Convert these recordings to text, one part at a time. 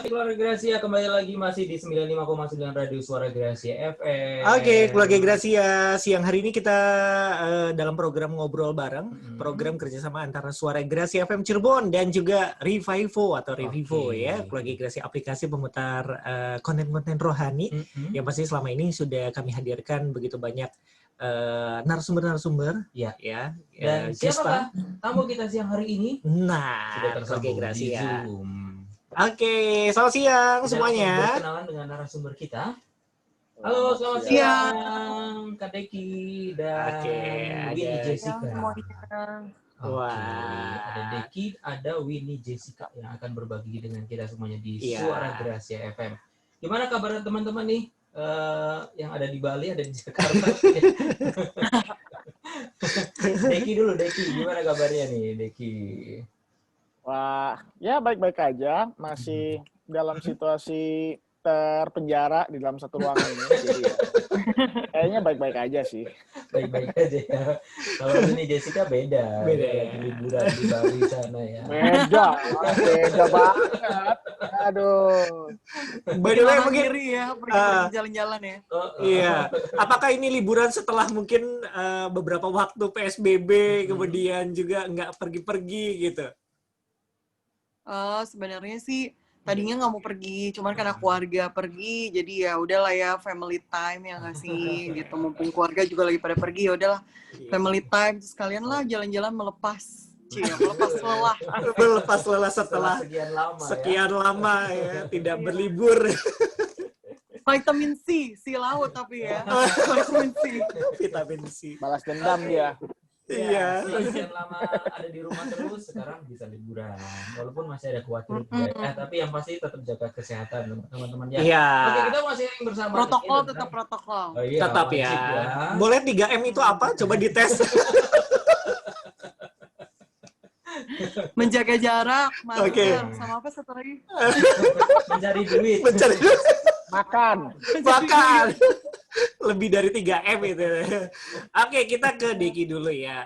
Keluarga Gracia kembali lagi masih di 95,9 Radio Suara Gracia FM. Oke, Keluarga Gracia. Siang hari ini kita dalam program ngobrol bareng, program kerjasama antara Suara Gracia FM Cirebon dan juga Revivo atau Revivo ya, Keluarga Gracia aplikasi pemutar konten-konten rohani yang pasti selama ini sudah kami hadirkan begitu banyak narasumber-narasumber ya. Dan siapakah tamu kita siang hari ini? Nah, sudah tersambung Keluarga Gracia. di Zoom. Oke, selamat siang semuanya. Berkenalan dengan narasumber kita. Halo, selamat siang Kak Deki dan Winnie Jessica. Wah. Ada Deki, ada Winnie Jessica yang akan berbagi dengan kita semuanya di Suara Gracia FM. Gimana kabar teman-teman nih? Yang ada di Bali, ada di Jakarta. Deki dulu, Deki. Gimana kabarnya nih, Deki? Wah, ya baik-baik aja. Masih dalam situasi terpenjara di dalam satu ruangan ini. Jadi kayaknya baik-baik aja sih. Baik-baik aja ya. Kalau ini Jessica beda. Lagi liburan di Bali sana ya. Beda banget. Aduh. By the way, mungkin pergi jalan-jalan ya. Iya. Apakah ini liburan setelah mungkin beberapa waktu PSBB, kemudian juga nggak pergi-pergi gitu? Sebenarnya sih tadinya nggak mau pergi, cuman karena keluarga pergi, jadi ya udahlah ya family time ya nggak sih gitu. Mumpung keluarga juga lagi pada pergi, ya udahlah family time. Terus kalian lah jalan-jalan melepas lelah. Melepas lelah setelah sekian lama ya tidak berlibur. Vitamin C laut tapi ya. Vitamin C. Balas dendam dia. Iya. Sekian lama ada di rumah terus, sekarang bisa liburan. Walaupun masih ada khawatir tapi yang pasti tetap jaga kesehatan teman-teman ya. Iya. Oke, kita masih bersama. Protokol tetap protokol. Oh, iya, tetap ya. Boleh 3M itu apa? Coba dites. Menjaga jarak, masker, sama apa satu lagi? Mencari duit. Makan. Lebih dari 3M itu. Oke, kita ke Deki dulu ya.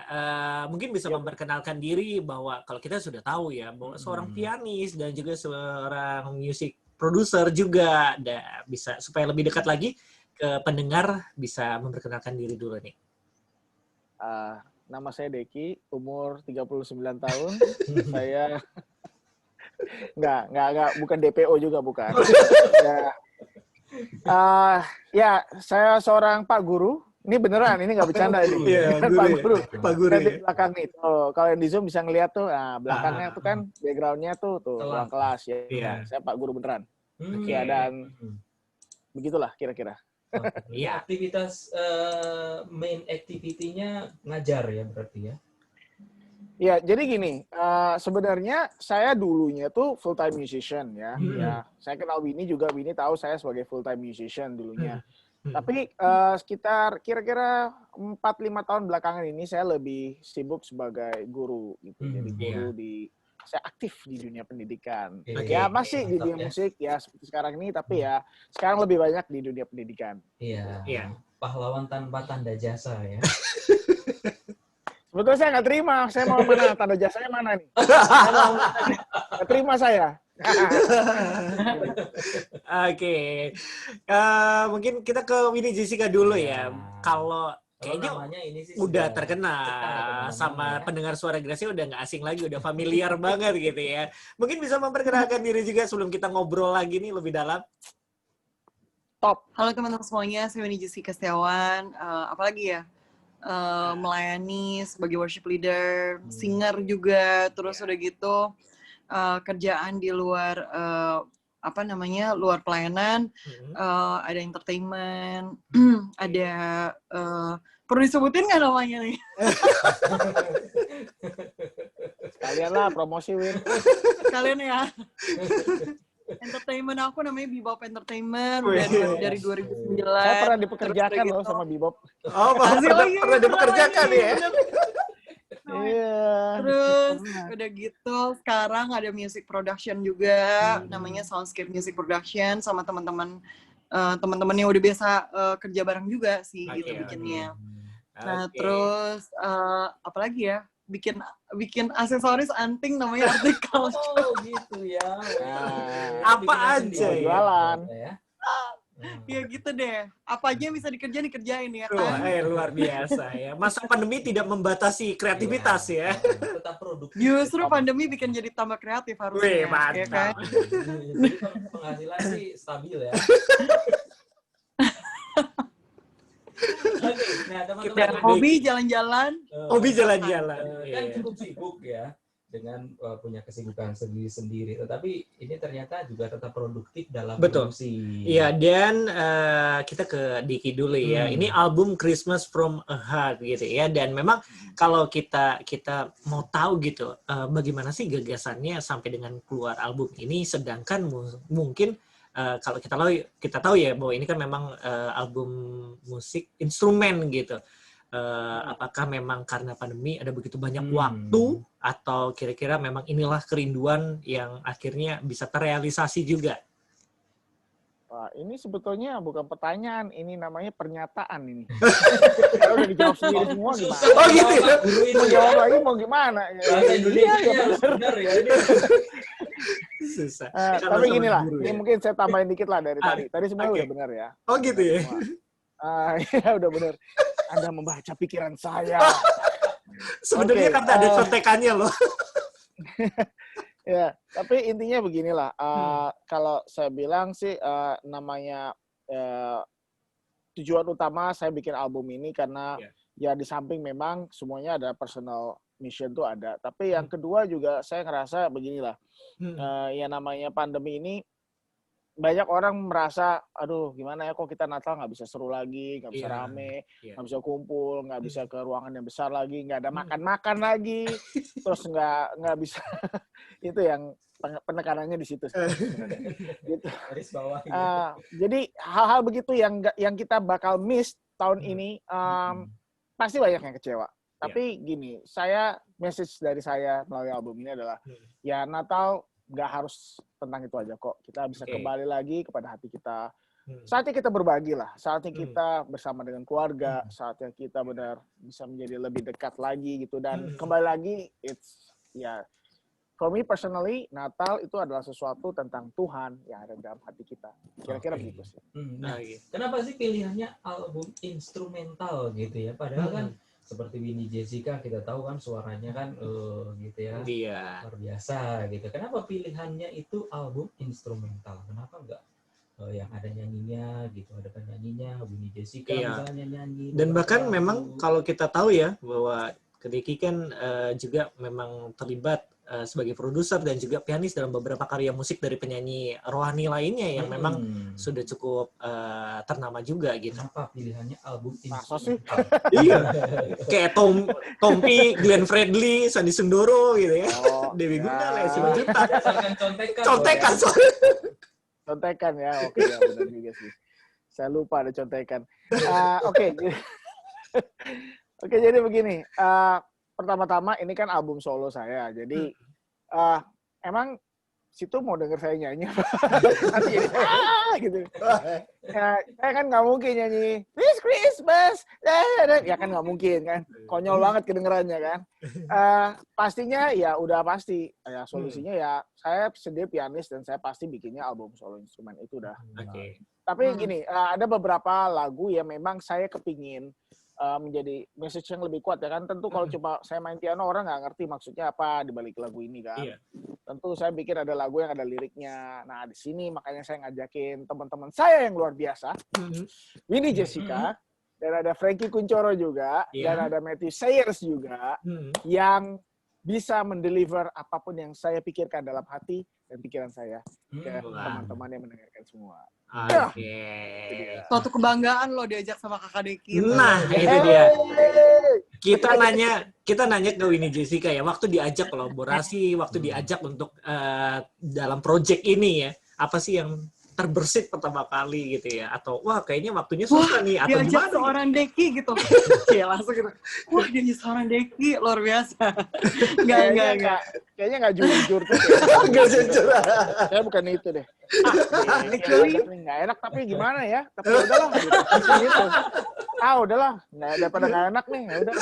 Mungkin bisa memperkenalkan diri bahwa kalau kita sudah tahu ya bahwa seorang pianis dan juga seorang music producer juga bisa supaya lebih dekat lagi ke pendengar, bisa memperkenalkan diri dulu nih. Nama saya Deki, umur 39 tahun. Saya Enggak, bukan DPO juga bukan. Ya, saya seorang Pak Guru. Ini beneran, ini nggak bercanda ini. Pak Guru. Di belakang nih. Kalau yang di Zoom bisa ngeliat tuh, belakangnya tuh kan background-nya tuh ruang kelas ya. Iya. Saya Pak Guru beneran. Oke, dan begitulah kira-kira. Iya. Aktivitas main activity-nya ngajar ya berarti ya? Ya, jadi gini, sebenarnya saya dulunya tuh full time musician ya. Ya, saya kenal Winnie juga, Winnie tahu saya sebagai full time musician dulunya. Tapi sekitar kira-kira 4-5 tahun belakangan ini saya lebih sibuk sebagai guru gitu. Jadi guru saya aktif di dunia pendidikan. Ya masih di dunia musik ya seperti sekarang ini, tapi ya sekarang lebih banyak di dunia pendidikan. Iya. Pahlawan tanpa tanda jasa ya. Sebetulnya saya nggak terima. Saya mau mana? Tanda jasanya mana nih? Nggak terima saya. Oke. Mungkin kita ke Winnie Jessica dulu ya. Kalau kayaknya ini sih udah terkenal sama pendengar Suara Gracia, udah nggak asing lagi, udah familiar banget gitu ya. Mungkin bisa memperkenalkan diri juga sebelum kita ngobrol lagi nih lebih dalam. Top. Halo teman-teman semuanya, saya Winnie Jessica Setiawan. Apalagi ya? Melayani sebagai worship leader, singer juga, terus udah gitu kerjaan di luar luar pelayanan, ada entertainment, ada perlu disebutin nggak namanya nih? Sekalian lah promosi Win. Kalian ya. Entertainment aku namanya Bebop Entertainment dari 2009. Saya pernah dipekerjakan loh sama Bebop. Oh, pernah dipekerjakan ya. Iya. Terus udah gitu sekarang ada music production juga, namanya Soundscape Music Production, sama teman-teman yang udah biasa kerja bareng juga sih gitu bikinnya. Nah terus apalagi ya, bikin aksesoris anting namanya Art Deco. Oh gitu ya. Apa aja ya? Jualan. Ya gitu deh. Apa aja yang bisa dikerjain ya Wah, kan? luar biasa ya. Masa pandemi tidak membatasi kreativitas ya. Tetap produktif. Justru pandemi bikin jadi tambah kreatif harusnya. Wih, Ya mantap. kan? Jadi penghasilan sih stabil ya. Oke, nah teman-teman Kita- Hobi jalan-jalan. Hobi jalan-jalan. Kan Iya. cukup sibuk ya dengan punya kesibukan sendiri-sendiri, tetapi ini ternyata juga tetap produktif dalam Betul. produksi. Iya, dan kita ke Diki dulu ya. Hmm. Ini album Christmas from a Heart gitu ya. Dan memang kalau kita mau tahu gitu, bagaimana sih gagasannya sampai dengan keluar album ini, sedangkan mungkin kalau kita tahu ya bahwa ini kan memang album musik instrumen gitu. Apakah memang karena pandemi ada begitu banyak waktu, atau kira-kira memang inilah kerinduan yang akhirnya bisa terrealisasi juga? Wah, ini sebetulnya bukan pertanyaan, ini namanya pernyataan ini. Kalau udah dijawab sendiri semua gimana? Oh, gitu ya? Guru itu Mau ya. jawab lagi mau gimana? Bahasa Indonesia Iya, harus benar ya. Ini. Susah. tapi gini lah, Guru, ini ya? mungkin saya tambahin dikit lah dari tadi. Tadi sebenarnya oke. udah benar ya. Oh gitu ya? Iya udah benar. Anda membaca pikiran saya. Sebenarnya Oke, kan ada contekannya loh. Ya, tapi intinya beginilah. Kalau saya bilang sih namanya tujuan utama saya bikin album ini karena ya di samping memang semuanya ada personal mission tuh ada. Tapi yang kedua juga saya ngerasa beginilah. Ya namanya pandemi ini banyak orang merasa, aduh gimana ya kok kita Natal nggak bisa seru lagi, nggak bisa Iya. rame, Iya. nggak bisa kumpul, nggak bisa ke ruangan yang besar lagi, nggak ada makan-makan lagi, terus nggak bisa itu yang penekanannya di situ. Gitu. Garis bawah. Jadi hal-hal begitu yang kita bakal miss tahun ini pasti banyak yang kecewa. Tapi gini, message dari saya melalui album ini adalah ya Natal nggak harus tentang itu aja kok. Kita bisa kembali lagi kepada hati kita. Saatnya kita berbagi lah. Saatnya kita bersama dengan keluarga. Saatnya kita benar bisa menjadi lebih dekat lagi gitu. Dan kembali lagi, for me personally, Natal itu adalah sesuatu tentang Tuhan yang ada dalam hati kita. Kira-kira begitu sih. Nah, kenapa sih pilihannya album instrumental gitu ya? Padahal kan seperti Winnie Jessica kita tahu kan suaranya kan gitu ya. Iya. Luar biasa gitu. Kenapa pilihannya itu album instrumental? Kenapa enggak yang ada nyanyinya gitu, ada penyanyinya Winnie Jessica misalnya nyanyi. Dan bahkan memang kalau kita tahu ya bahwa Diki kan juga memang terlibat sebagai produser dan juga pianis dalam beberapa karya musik dari penyanyi rohani lainnya yang memang sudah cukup ternama juga gitu. Kenapa pilihannya album Masa sih? Iya. Kayak Tompi, Glenn Fredly, Sandy Sundoro gitu ya. Dewi Gundala, Simon Juta. Berdasarkan Contekan. Contekan ya, oke ya benar juga sih. Saya lupa ada contekan. Oke, jadi begini. Pertama-tama ini kan album solo saya, jadi emang situ mau denger saya nyanyi nanti jadi gitu. Ya, saya kan nggak mungkin nyanyi This Christmas, ya kan nggak mungkin kan, konyol banget kedengerannya kan. Pastinya ya udah pasti ya solusinya ya saya sendiri pianis dan saya pasti bikinnya album solo instrumen itu udah. Tapi gini, ada beberapa lagu yang memang saya kepingin menjadi message yang lebih kuat ya kan. Tentu kalau cuma saya main piano orang nggak ngerti maksudnya apa di balik lagu ini kan. Tentu saya bikin ada lagu yang ada liriknya. Nah di sini makanya saya ngajakin teman-teman saya yang luar biasa, Winnie Jessica, dan ada Frankie Kuncoro juga, dan ada Matthew Sayers juga, yang bisa mendeliver apapun yang saya pikirkan dalam hati dan pikiran saya ke teman-teman yang mendengarkan semua. Suatu kebanggaan lo diajak sama kakak Deki. Nah, itu dia. Kita nanya ke Winnie Jessica ya, waktu diajak kolaborasi, waktu diajak untuk dalam project ini ya, apa sih yang terbersit pertama kali gitu ya? Atau wah kayaknya waktunya susah nih, atau diajak gimana? seorang Deki gitu. Ya langsung gitu. Wah dia seorang Deki, luar biasa. Enggak. Kayaknya nggak jujur tuh. Nggak jujur. Saya bukan itu deh. Nggak enak tapi gimana ya? Tapi udahlah. Gitu. Udahlah. Nggak daripada nggak enak nih. Ya udah.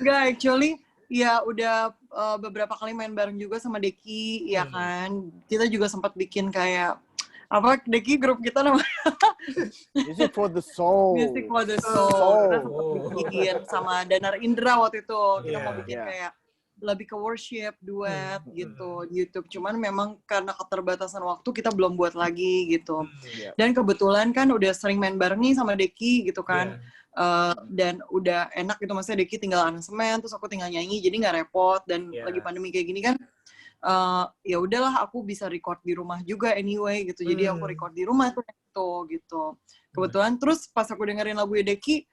Enggak, actually ya udah beberapa kali main bareng juga sama Deki, ya kan. Kita juga sempat bikin kayak apa Deki grup kita namanya Music for the Soul. Music for the Soul. Kita sempat bikin sama Danar Indra waktu itu. Kita mau bikin kayak lebih ke worship, duet gitu di YouTube. Cuman memang karena keterbatasan waktu kita belum buat lagi gitu. Dan kebetulan kan udah sering main bareng nih sama Deki gitu kan. Dan udah enak gitu, maksudnya Deki tinggal aransemen, terus aku tinggal nyanyi, jadi nggak repot. Dan lagi pandemi kayak gini kan, ya udahlah aku bisa record di rumah juga anyway gitu. Jadi aku record di rumah tuh gitu. Kebetulan terus pas aku dengerin lagu Deki,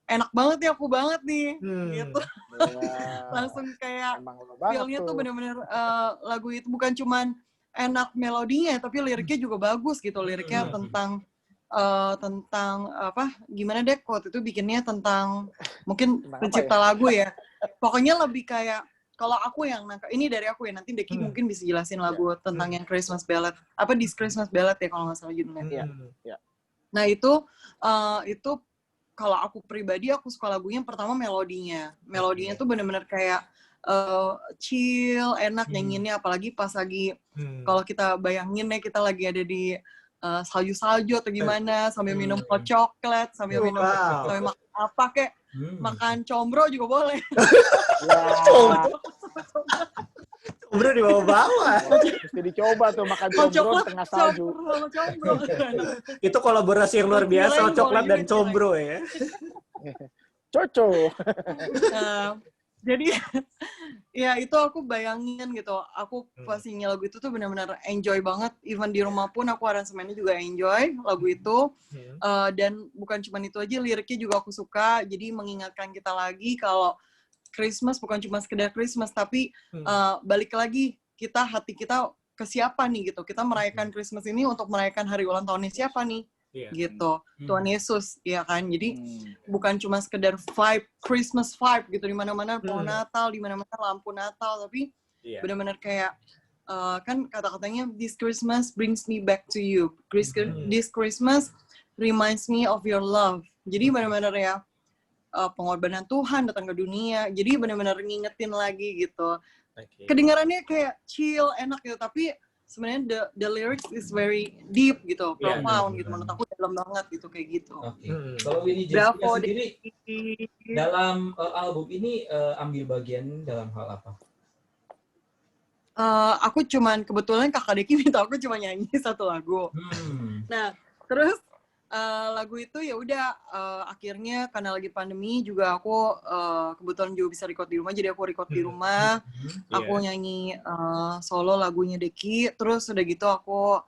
enak banget ya aku banget nih gitu. Langsung kayak feel-nya tuh bener-bener lagu itu bukan cuman enak melodinya, tapi liriknya juga bagus gitu. Liriknya tentang apa gimana deh waktu itu bikinnya tentang mungkin pencipta lagu ya. Pokoknya lebih kayak kalau aku yang ini dari aku ya, nanti Deki mungkin bisa jelasin lagu tentang yang Christmas Ballad. Apa This Christmas Ballad ya kalau nggak salah judulnya. Nah itu kalau aku pribadi aku suka lagunya pertama melodinya. Melodinya tuh benar-benar kayak chill, enak nyanyiinnya, apalagi pas lagi kalau kita bayangin ya kita lagi ada di salju-salju atau gimana, sambil minum hot coklat, sambil minum sambil makan apa kayak makan combro juga boleh. Combro di bawah-bawah. Mesti dicoba tuh makan combro tengah salju. Itu kolaborasi yang luar biasa, coklat dan combro ya. Cocok. Jadi ya itu aku bayangin gitu. Aku pas nyanyi lagu itu tuh benar-benar enjoy banget. Even di rumah pun aku aransemennya juga enjoy lagu itu. Dan bukan cuma itu aja, liriknya juga aku suka. Jadi mengingatkan kita lagi kalau Christmas bukan cuma sekedar Christmas, tapi balik lagi hati kita ke siapa nih gitu. Kita merayakan Christmas ini untuk merayakan hari ulang tahunnya siapa nih. Gitu. Tuhan Yesus, ya kan. Jadi bukan cuma sekedar vibe, Christmas vibe gitu, di mana-mana pohon Natal, di mana-mana lampu Natal, tapi benar-benar kayak kan kata-katanya this Christmas brings me back to you. This Christmas reminds me of your love. Jadi benar-benar ya pengorbanan Tuhan datang ke dunia. Jadi benar-benar ngingetin lagi gitu. Kedengarannya kayak chill, enak gitu, tapi sebenarnya the lyrics is very deep gitu, profound gitu. Menurut aku dalam banget gitu kayak gitu. Kalau Winnie Jessica sendiri dalam album ini ambil bagian dalam hal apa? Aku cuman kebetulan kakak Deki minta aku cuma nyanyi satu lagu. Nah terus lagu itu ya udah akhirnya karena lagi pandemi juga aku kebetulan juga bisa record di rumah, jadi aku record di rumah. Aku nyanyi solo lagunya Deki, terus udah gitu aku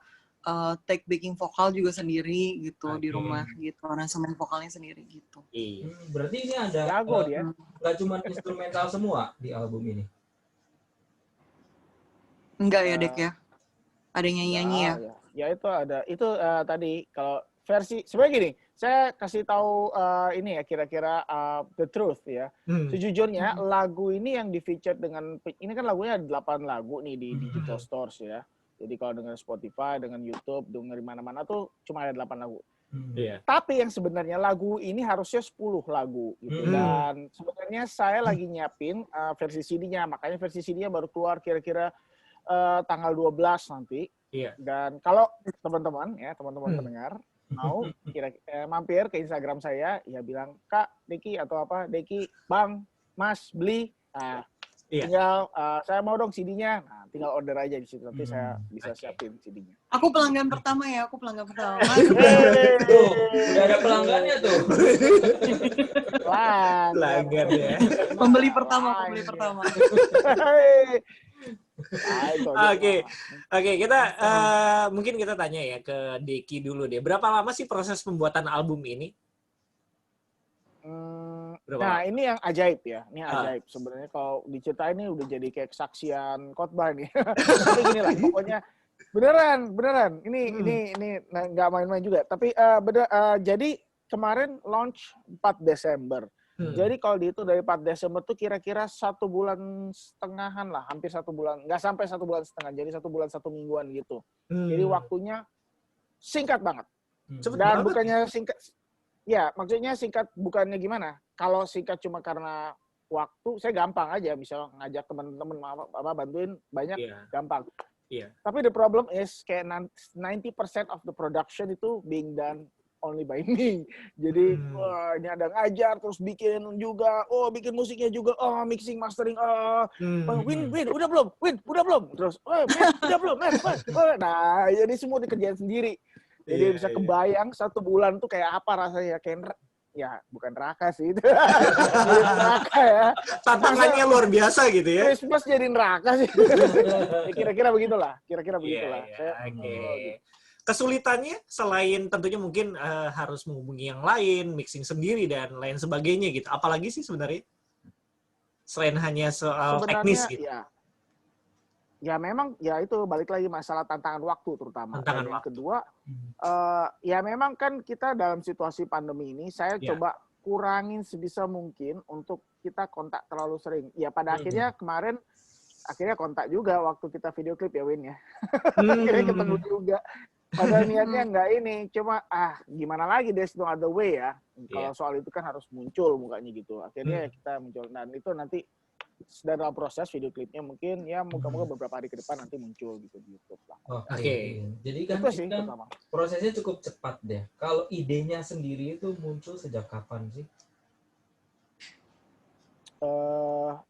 take backing vokal juga sendiri gitu di rumah gitu, aransemen vokalnya sendiri gitu. Berarti ini ada nggak cuma instrumental semua di album ini? Enggak ya Dek ya? Ada nyanyi-nyanyi ya? Ya itu ada, itu tadi kalau versi sebenarnya gini, saya kasih tahu ini ya kira-kira the truth ya. Sejujurnya lagu ini yang di-feature dengan ini kan lagunya ada 8 lagu nih di digital stores ya. Jadi kalau dengan Spotify, dengan YouTube, dengan di mana-mana tuh cuma ada 8 lagu. Tapi yang sebenarnya lagu ini harusnya 10 lagu gitu. Dan sebenarnya saya lagi nyiapin versi CD-nya, makanya versi CD-nya baru keluar kira-kira tanggal 12 nanti. Dan kalau teman-teman pendengar mau mampir ke Instagram saya, ya bilang Kak Deki atau apa, Deki, Bang, Mas beli, tinggal saya mau dong CD-nya, nah tinggal order aja di situ, nanti saya bisa siapin CD-nya. Aku pelanggan pertama ya, aku pelanggan pertama. Tuh, udah ada pelanggannya tuh. Pelanggan ya. Pembeli pertama. Oke, kita mungkin kita tanya ya ke Deki dulu deh. Berapa lama sih proses pembuatan album ini? Nah, ini yang ajaib ya. Ini ajaib. Sebenarnya kalau diceritain ini udah jadi kayak kesaksian khotbah nih. Tapi gini lah, pokoknya beneran. Ini nggak main-main juga. Tapi jadi kemarin launch 4 Desember. Jadi kalau dihitung dari 4 Desember tuh kira-kira 1 bulan setengahan lah, hampir 1 bulan, nggak sampai 1 bulan setengah, jadi 1 bulan 1 mingguan gitu. Jadi waktunya singkat banget. Dan bukannya singkat, ya maksudnya singkat bukannya gimana? kalau singkat cuma karena waktu, saya gampang aja misal ngajak teman-teman bantuin banyak, gampang. Tapi the problem is kayak 90% of the production itu being done only by me. Jadi ini ada ngajar terus bikin juga, bikin musiknya juga, mixing mastering, Win udah belum, terus Win udah belum, nah jadi semua dikerjain sendiri. Jadi bisa kebayang 1 bulan tuh kayak apa rasanya, kayak ya bukan neraka sih itu. Neraka ya. Tantangannya luar biasa gitu ya. Christmas jadi neraka sih. Kira-kira begitulah. Kesulitannya selain tentunya mungkin harus menghubungi yang lain, mixing sendiri dan lain sebagainya gitu. Apalagi sih sebenarnya? Selain hanya soal teknis gitu. Ya memang ya itu balik lagi masalah tantangan waktu terutama. Dan yang kedua, ya memang kan kita dalam situasi pandemi ini, saya coba kurangin sebisa mungkin untuk kita kontak terlalu sering. Ya pada akhirnya kemarin kontak juga waktu kita video klip ya Win ya. Akhirnya ketemu juga. Padahal niatnya nggak ini, cuma gimana lagi, there's no other way ya. Kalau soal itu kan harus muncul mukanya gitu. Akhirnya kita muncul, dan itu nanti dalam proses video klipnya mungkin ya moga-moga beberapa hari ke depan nanti muncul gitu di YouTube lah. Oke. Jadi kan prosesnya cukup cepat deh. Kalau idenya sendiri itu muncul sejak kapan sih?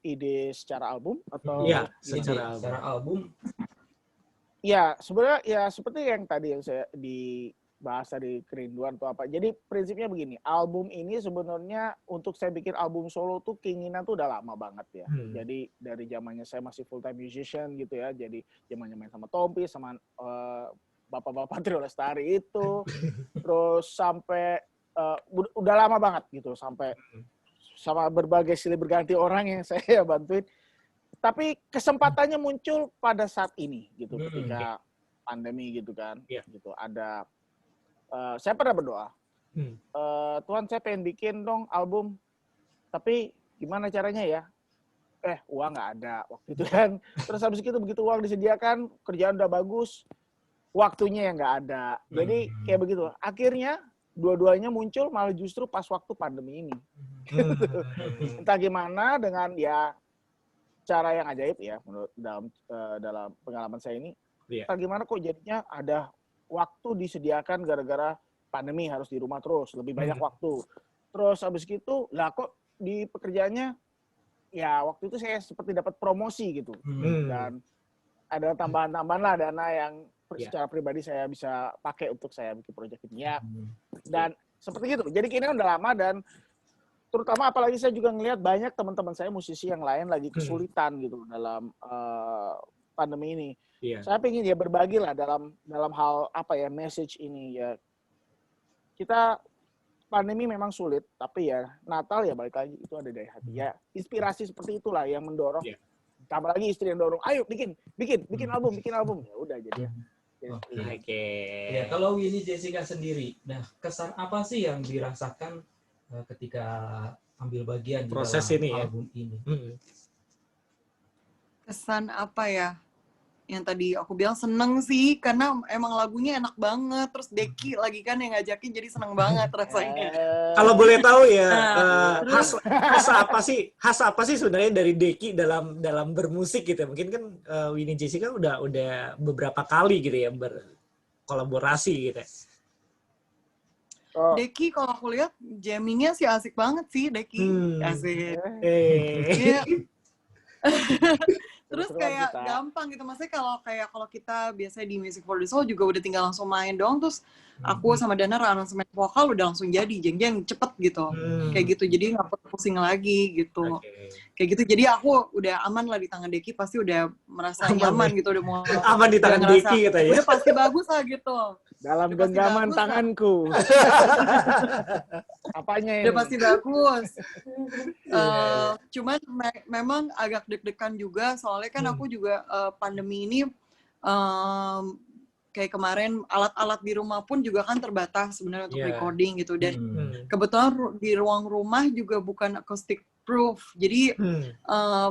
Ide secara album atau secara album? Ya, sebenarnya ya seperti yang tadi yang saya dibahas dari kerinduan atau apa. Jadi prinsipnya begini, album ini sebenarnya untuk saya bikin album solo tuh keinginan tuh udah lama banget ya. Jadi dari zamannya saya masih full time musician gitu ya. Jadi zamannya main sama Tompi, sama bapak-bapak Trio Lestari itu. Terus sampai udah lama banget gitu, sampai sama berbagai silih berganti orang yang saya bantuin. Tapi kesempatannya muncul pada saat ini gitu, ketika pandemi gitu kan. Gitu ada saya pernah berdoa, Tuhan saya pengen bikin dong album, tapi gimana caranya ya? Uang nggak ada waktu itu kan. Terus habis itu begitu uang disediakan, kerjaan udah bagus, waktunya yang nggak ada. Jadi kayak begitu. Akhirnya dua-duanya muncul malah justru pas waktu pandemi ini. Entah gimana dengan ya cara yang ajaib ya menurut dalam pengalaman saya ini. Entah gimana kok jadinya ada waktu disediakan gara-gara pandemi harus di rumah terus, lebih banyak waktu. Terus habis itu lah kok di pekerjaannya ya waktu itu saya seperti dapat promosi gitu. Dan ada tambahan-tambahan lah dana yang secara pribadi saya bisa pakai untuk saya bikin proyek ini ya. Dan seperti itu. Jadi kini udah lama dan terutama apalagi saya juga ngelihat banyak teman-teman saya musisi yang lain lagi kesulitan gitu dalam pandemi ini. Saya pengen ya berbagi lah dalam hal apa ya, message ini ya. Kita pandemi memang sulit, tapi ya Natal ya balik lagi itu ada dari hati ya. Inspirasi seperti itulah yang mendorong. Tambah lagi istri yang dorong, ayo bikin album. Ya udah jadi ya. Ya kalau Winnie Jessica sendiri, nah kesan apa sih yang dirasakan ketika ambil bagian di proses dalam ini album ini? Kesan apa ya? Yang tadi aku bilang seneng sih, karena emang lagunya enak banget. Terus Deki lagi kan yang ngajakin, jadi seneng banget rasanya. Kalau boleh tahu ya, khas apa sih sebenarnya dari Deki dalam bermusik gitu? Mungkin kan Winnie Jessica udah beberapa kali gitu ya berkolaborasi gitu. Deki kalau aku lihat jammingnya sih asik banget sih Deki. Asik. Terus kayak gampang gitu, maksudnya kalau kita biasanya di Music for the Soul juga udah tinggal langsung main doang, terus aku sama Dana aransemen vokal udah langsung jadi, jeng cepet gitu, kayak gitu, jadi nggak perlu pusing lagi gitu, kayak gitu, jadi aku udah aman lah di tangan Deki, pasti udah merasa nyaman gitu, udah mau aman di tangan Deki gitu ya, udah pasti bagus lah gitu. Dalam genggaman tanganku. Apanya ini? Udah pasti bagus. Cuman memang agak deg-degan juga, soalnya kan aku juga pandemi ini kayak kemarin alat-alat di rumah pun juga kan terbatas sebenarnya untuk recording gitu. Dan kebetulan di ruang rumah juga bukan acoustic proof. Jadi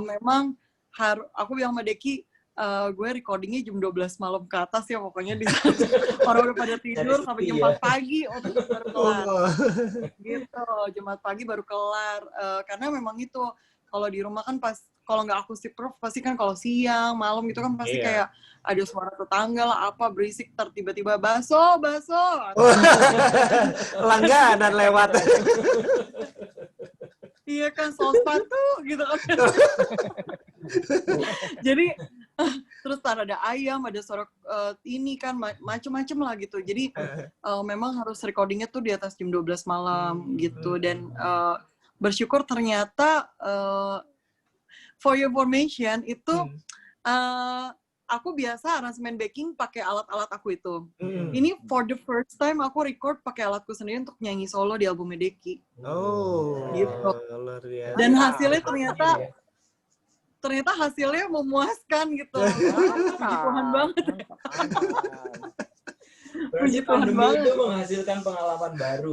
memang aku bilang sama Deki, gue recordingnya jam 12 malam ke atas ya pokoknya di orang udah pada tidur sampai jam 4 pagi baru kelar. Gitu, Jumat pagi baru kelar. Karena memang itu kalau di rumah kan kalau nggak akustik proof pasti kan kalau siang, malam gitu kan pasti kayak ada suara tetangga lah apa berisik tiba-tiba baso. Langganan lewat. Iya kan, sol sepatu gitu kan. Jadi terus ada ayam, ada suara ini kan macem-macem lah gitu. Jadi memang harus recordingnya tuh di atas jam 12 malam gitu. Dan bersyukur ternyata for your information itu aku biasa aransemen backing pakai alat-alat aku itu. Ini for the first time aku record pakai alatku sendiri untuk nyanyi solo di album Deki. Gitu. Luar biasa. Dan hasilnya ternyata hasilnya memuaskan gitu. Puji Tuhan banget. Puji Tuhan banget. Itu menghasilkan pengalaman baru.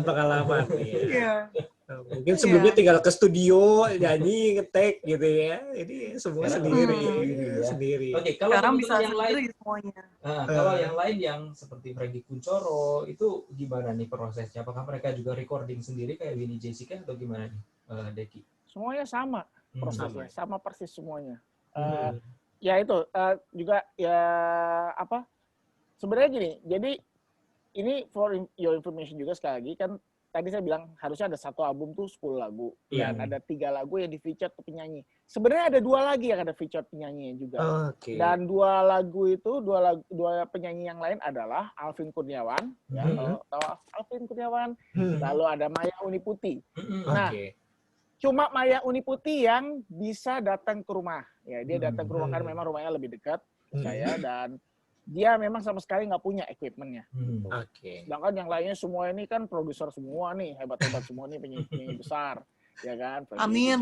Pengalaman. Iya. Mungkin sebelumnya tinggal ke studio, nyanyi, ngetek gitu ya. Ini semua sendiri. Oke, kalau sekarang bisa yang lain semuanya. Kalau yang lain yang seperti Frankie Kuncoro itu gimana nih prosesnya? Apakah mereka juga recording sendiri kayak Winnie Jessica atau gimana nih, Deki? Semuanya sama prosesnya, sama persis semuanya. Ya itu juga ya apa? Sebenarnya gini, jadi ini for your information juga sekali lagi kan tadi saya bilang harusnya ada satu album tuh 10 lagu dan ada 3 lagu yang di-feature ke penyanyi. Sebenarnya ada 2 lagi yang ada feature penyanyinya juga. Dan 2 lagu itu, 2 penyanyi yang lain adalah Alvin Kurniawan, ya tahu Alvin Kurniawan, lalu ada Maya Uniputi. Nah, cuma Maya Uniputi yang bisa datang ke rumah. Ya, dia datang ke rumah karena memang rumahnya lebih dekat ke saya dan dia memang sama sekali nggak punya equipment-nya. Sedangkan yang lainnya semua ini kan produser semua nih, hebat-hebat semua nih, penyanyi besar, ya kan? Amin.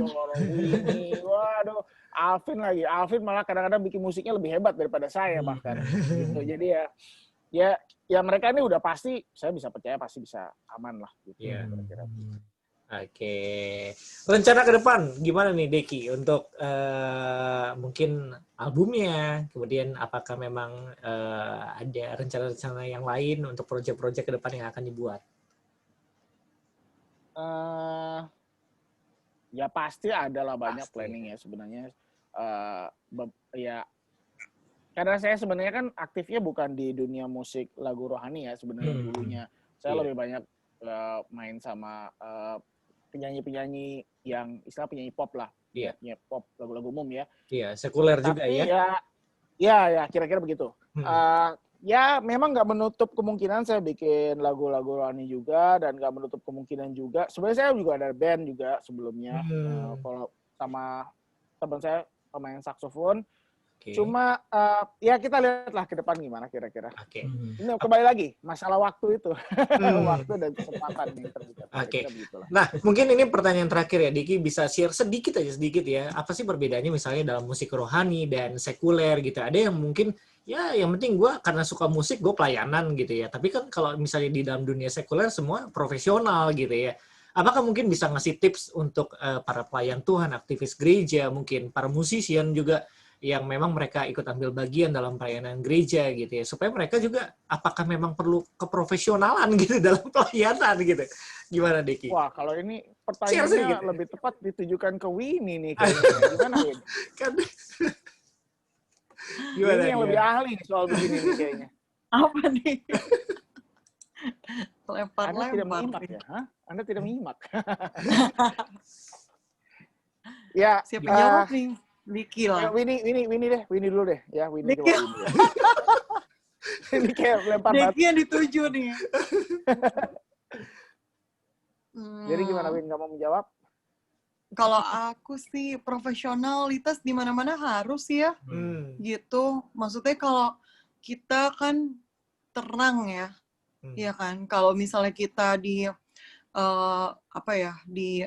Waduh, Alvin malah kadang-kadang bikin musiknya lebih hebat daripada saya bahkan. Gitu. Jadi ya mereka ini udah pasti, saya bisa percaya pasti bisa aman lah. Gitu, kira-kira. Oke. Rencana ke depan gimana nih Deki untuk mungkin albumnya, kemudian apakah memang ada rencana-rencana yang lain untuk proyek-proyek ke depan yang akan dibuat? Ya pasti adalah banyak planning ya sebenarnya. Ya karena saya sebenarnya kan aktifnya bukan di dunia musik lagu rohani ya sebenarnya dulunya. Saya lebih banyak main sama penyanyi-penyanyi yang istilah penyanyi pop lah. Ya, pop, lagu-lagu umum ya. Iya, sekuler juga ya. Ya, kira-kira begitu. Ya, memang nggak menutup kemungkinan saya bikin lagu-lagu rohani juga, dan nggak menutup kemungkinan juga. Sebenarnya saya juga ada band juga sebelumnya. Kalau sama teman saya pemain saksofon. Cuma ya kita lihatlah ke depan gimana kira-kira. Ini kembali lagi masalah waktu itu, waktu dan kesempatan yang terbuka. Nah mungkin ini pertanyaan terakhir ya, Diki bisa share sedikit ya. Apa sih perbedaannya misalnya dalam musik rohani dan sekuler gitu? Ada yang mungkin ya yang penting gue karena suka musik gue pelayanan gitu ya. Tapi kan kalau misalnya di dalam dunia sekuler semua profesional gitu ya. Apakah mungkin bisa ngasih tips untuk para pelayan Tuhan, aktivis gereja, mungkin para musisian juga yang memang mereka ikut ambil bagian dalam pelayanan gereja gitu ya, supaya mereka juga apakah memang perlu keprofesionalan gitu dalam pelayanan gitu. Gimana Deki? Wah, kalau ini pertanyaannya gitu. Lebih tepat ditujukan ke Winnie nih kayaknya. Gimana Win? Gimana ini yang lebih ahli nih soal begini nih kayaknya. Apa nih? Anda tidak menyimak ya? Anda tidak menyimak. Ya, siapa jawab nih? Diki lah. Winnie dulu deh. Ya, Winnie Diki. Ini kayak lempar batu. Diki yang dituju nih. Jadi gimana Win, nggak mau menjawab? Kalau aku sih profesionalitas di mana-mana harus ya. Gitu. Maksudnya kalau kita kan terang ya. Iya kan? Kalau misalnya kita di di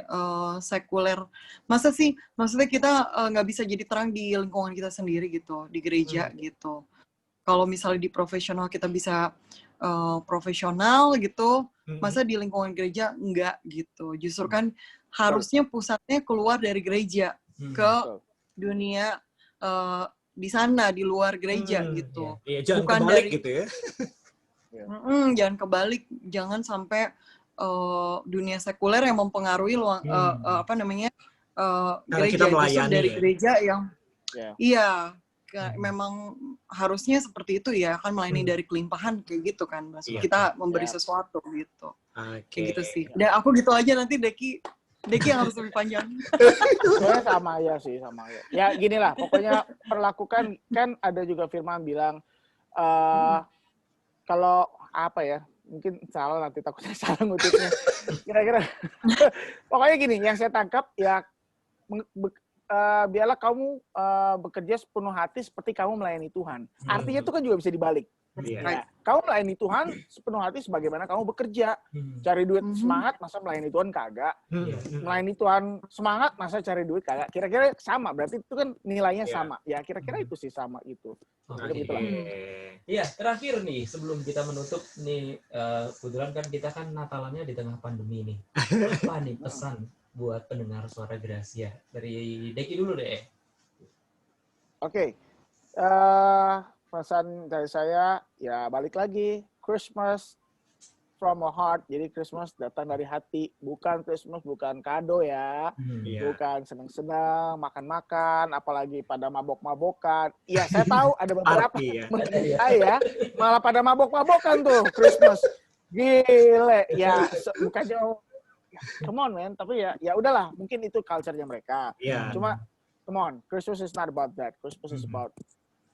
sekuler, maksudnya kita nggak bisa jadi terang di lingkungan kita sendiri gitu, di gereja gitu. Kalau misalnya di profesional kita bisa profesional gitu, masa di lingkungan gereja enggak gitu. Justru kan harusnya pusatnya keluar dari gereja ke dunia di sana di luar gereja gitu. Iya, jangan Bukan kebalik dari gitu ya. jangan kebalik, jangan sampai dunia sekuler yang mempengaruhi apa namanya Cara gereja. kita Justru melayani dari ya. gereja yang iya Hmm. memang harusnya seperti itu ya, kan melayani dari kelimpahan kayak gitu kan, maksud Iya. kita memberi sesuatu gitu. Oke. Kayak gitu sih. Dan aku gitu aja, nanti Deki yang harus lebih panjang. Saya sama ya sih, sama ya. Ya gini lah, pokoknya perlakukan, kan ada juga firman bilang kalau apa ya, mungkin salah nanti takutnya salah ngutipnya. Kira-kira pokoknya gini, yang saya tangkap ya biarlah kamu bekerja sepenuh hati seperti kamu melayani Tuhan. Artinya itu kan juga bisa dibalik. Iya. Ya, kamu melayani Tuhan sepenuh hati sebagaimana kamu bekerja. Cari duit semangat, masa melayani Tuhan kagak? Melayani Tuhan semangat, masa cari duit kagak? Kira-kira sama, berarti itu kan nilainya sama. Ya kira-kira itu sih sama itu. Iya, terakhir nih sebelum kita menutup nih, kebetulan kan kita kan Natalannya di tengah pandemi nih. Apa nih pesan buat pendengar Suara Gracia? Dari Deki dulu deh. Oke. Pesan dari saya, ya balik lagi, Christmas from a heart. Jadi Christmas datang dari hati, bukan Christmas, bukan kado ya. Bukan senang-senang, makan-makan, apalagi pada mabok-mabokan. Iya, saya tahu ada beberapa saya malah pada mabok-mabokan tuh Christmas. Gile, ya bukan jauh. Come on man, tapi ya udahlah, mungkin itu culture-nya mereka. Cuma come on, Christmas is not about that. Christmas is about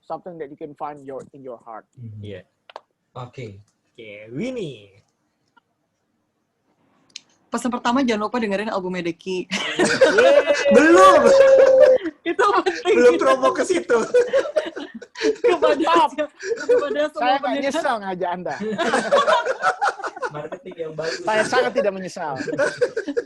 something that you can find in your heart. Oke, Winnie. Pesan pertama, jangan lupa dengerin albumnya Deki. Belum. Itu penting. Belum promo ke situ. kepada semua Saya nggak pendengar. nyesal ngajak Anda. marketing yang bagus. Saya sangat tidak menyesal.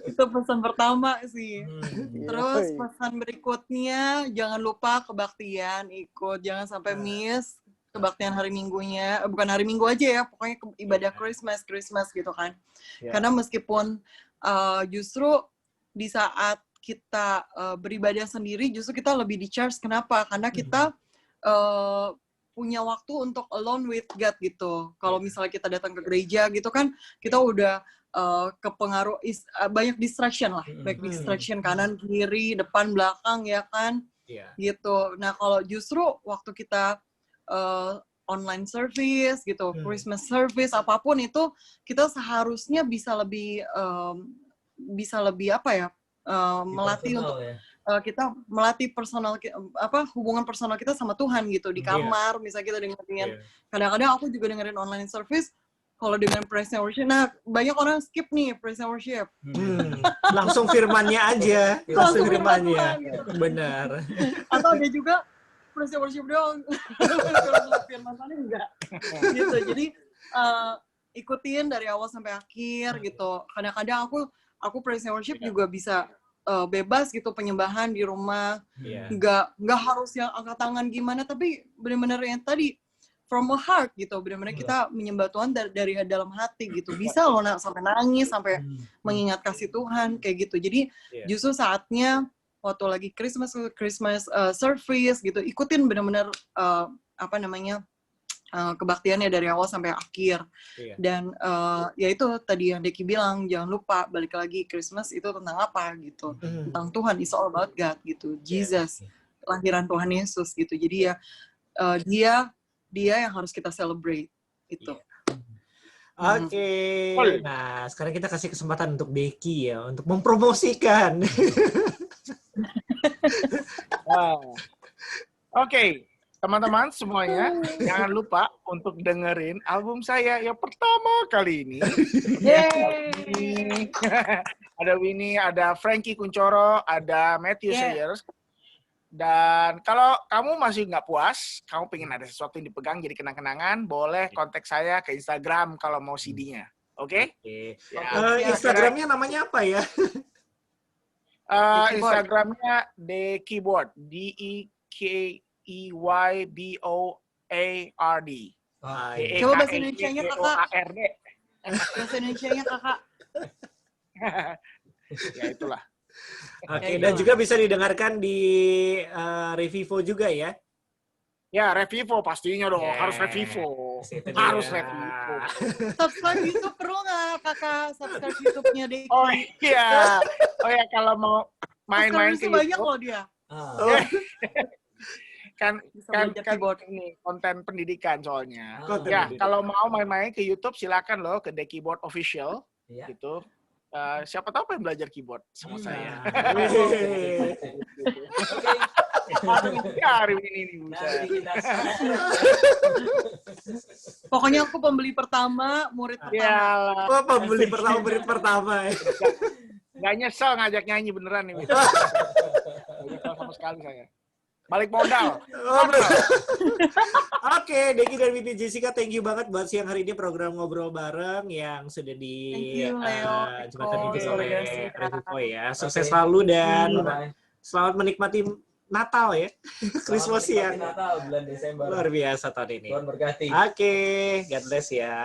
Itu pesan pertama sih. Iya. Terus pesan berikutnya, jangan lupa kebaktian, ikut, jangan sampai miss kebaktian hari Minggunya, bukan hari Minggu aja ya, pokoknya ibadah Christmas gitu kan. Karena meskipun justru di saat kita beribadah sendiri, justru kita lebih di-charge. Kenapa? Karena kita punya waktu untuk alone with God gitu. Kalau misalnya kita datang ke gereja gitu kan, kita udah kepengaruh banyak distraction lah, baik distraction kanan kiri depan belakang ya kan, gitu. Nah kalau justru waktu kita online service gitu, Christmas service apapun itu, kita seharusnya bisa lebih apa ya, melatih untuk kita melatih hubungan personal kita sama Tuhan gitu di kamar. Misalnya kita dengerin, kadang-kadang aku juga dengerin online service. Kalau dengan praise and worship, nah banyak orang skip nih praise and worship. Langsung firmannya aja. Langsung firmannya. Gitu. Benar. Atau ada juga praise and worship doang. Kalau firman tadi enggak. Gitu. Jadi ikutin dari awal sampai akhir gitu. Kadang-kadang aku praise and worship juga bisa bebas gitu, penyembahan di rumah. Nggak harus yang angkat tangan gimana, tapi benar-benar yang tadi from a heart gitu, benar-benar kita menyembah Tuhan dari dalam hati gitu. Bisa loh sampai nangis, sampai mengingat kasih Tuhan kayak gitu. Jadi justru saatnya waktu lagi Christmas service gitu, ikutin benar-benar kebaktiannya dari awal sampai akhir. Dan ya itu tadi yang Deki bilang, jangan lupa balik lagi, Christmas itu tentang apa gitu, tentang Tuhan, it's all about God gitu, Jesus, kelahiran Tuhan Yesus gitu. Jadi ya dia yang harus kita celebrate itu. Oke. Nah sekarang kita kasih kesempatan untuk Deki ya, untuk mempromosikan. Oke. Teman-teman semuanya, jangan lupa untuk dengerin album saya yang pertama kali ini. Ada Winnie, ada Frankie Kuncoro, ada Matthew Sayers. Dan kalau kamu masih nggak puas, kamu pengen ada sesuatu yang dipegang jadi kenang-kenangan, boleh kontak saya ke Instagram kalau mau CD-nya. Oke? Instagramnya namanya apa ya? Instagramnya The Keyboard, DEKEYBOARD. Coba bahasa Indonesianya kakak. Bahasa Indonesianya kakak. Ya itulah. Oke, dan juga bisa didengarkan di Revivo juga ya? Ya, Revivo pastinya dong, Yeah. harus Revivo. Itu Harus dia. Revivo. Subscribe YouTube perlu nggak kakak? Subscribe YouTube-nya Deki. Oh iya. Oh ya, kalau mau main-main ke Subscribe banyak YouTube, loh dia. Oh, kan Bisa kan belajar kan keyboard. ini konten pendidikan soalnya. Konten Ya, pendidikan. kalau mau main-main ke YouTube silakan loh ke The Keyboard Official Iya. gitu. Siapa tahu pengen belajar keyboard sama saya. Wih. Oke. Aduh, ya hari ini nih Nanti buset. kita Pokoknya aku pembeli pertama, murid pertama. Yalah, Oh, pembeli pertama, murid pertama. nggak nyesel ngajak nyanyi beneran nih. Nggak nyesel sama sekali saya. Balik modal. Oh, bro. Oke, Deki dan Winnie Jessica, thank you banget buat siang hari ini program ngobrol bareng yang sudah di Thank you, Leo, jembatan Eko, ini Suara oleh Gracia. Revivo ya. Sukses Oke. selalu dan Bye-bye. selamat menikmati Natal ya. Christmas Selamat siang. menikmati Natal bulan Desember. Luar biasa tahun ini. Tuhan berkati. Oke, God bless ya.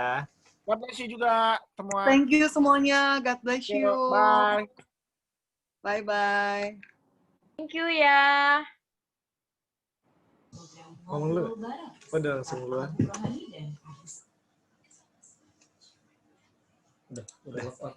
God bless you juga semua. Thank you semuanya. God bless you. Bye. Bye-bye. Thank you ya. Ngomong lu. Udah langsung keluar. Udah lock out.